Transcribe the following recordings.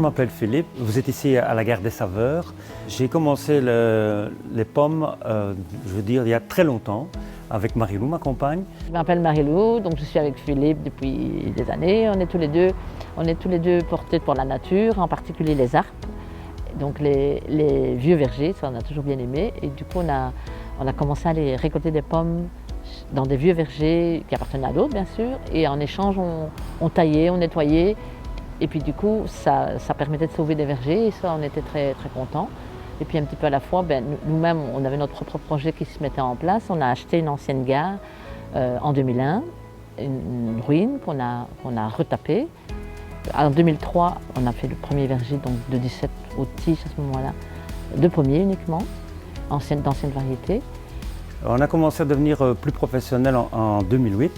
m'appelle Philippe, vous êtes ici à la Gare des Saveurs. J'ai commencé les pommes, je veux dire, il y a très longtemps, avec Marilou, ma compagne. Je m'appelle Marilou, donc je suis avec Philippe depuis des années. On est tous les deux portés pour la nature, en particulier les arbres. Donc les vieux vergers, ça on a toujours bien aimé. Et du coup on a commencé à aller récolter des pommes dans des vieux vergers qui appartenaient à d'autres bien sûr. Et en échange on taillait, on nettoyait. Et puis du coup ça permettait de sauver des vergers et ça on était très, très contents. Et puis un petit peu à la fois, nous-mêmes on avait notre propre projet qui se mettait en place. On a acheté une ancienne gare en 2001, une ruine qu'on a retapée. En 2003, on a fait le premier verger donc de 17 autres tiges à ce moment-là, de pommiers uniquement, d'anciennes variétés. On a commencé à devenir plus professionnel en 2008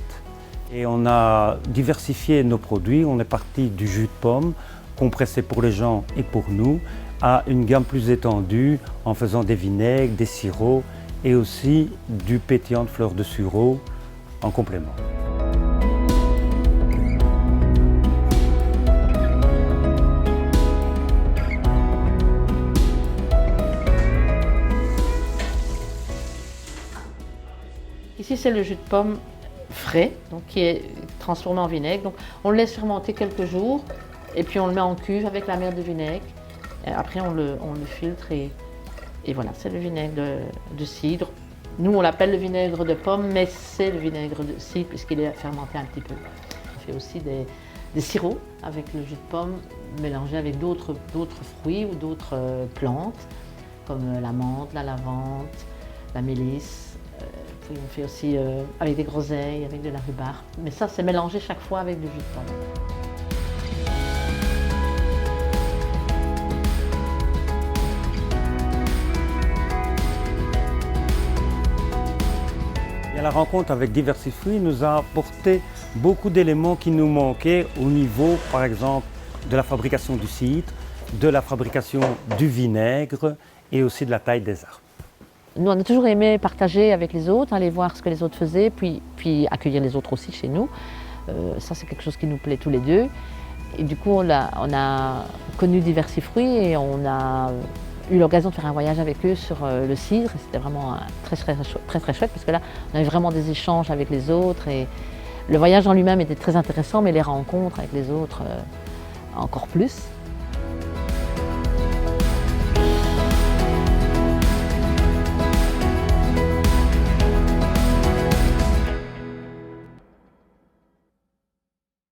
et on a diversifié nos produits. On est parti du jus de pomme, compressé pour les gens et pour nous, à une gamme plus étendue en faisant des vinaigres, des sirops et aussi du pétillant de fleurs de sureau en complément. Ici, c'est le jus de pomme frais, donc qui est transformé en vinaigre. Donc, on le laisse fermenter quelques jours et puis on le met en cuve avec la mer de vinaigre. Et après, on le filtre et voilà, c'est le vinaigre de cidre. Nous, on l'appelle le vinaigre de pomme, mais c'est le vinaigre de cidre puisqu'il est fermenté un petit peu. On fait aussi des sirops avec le jus de pomme mélangé avec d'autres fruits ou d'autres plantes comme la menthe, la lavande, la mélisse. Puis on fait aussi avec des groseilles, avec de la rhubarbe. Mais ça, c'est mélangé chaque fois avec du jus de pomme. Et la rencontre avec Diversifruits nous a apporté beaucoup d'éléments qui nous manquaient au niveau, par exemple, de la fabrication du cidre, de la fabrication du vinaigre et aussi de la taille des arbres. Nous, on a toujours aimé partager avec les autres, aller voir ce que les autres faisaient, puis accueillir les autres aussi chez nous. Ça, c'est quelque chose qui nous plaît tous les deux. Et du coup, on a connu Diversifruits et on a eu l'occasion de faire un voyage avec eux sur le cidre. C'était vraiment très chouette parce que là, on avait vraiment des échanges avec les autres. Et le voyage en lui-même était très intéressant, mais les rencontres avec les autres encore plus.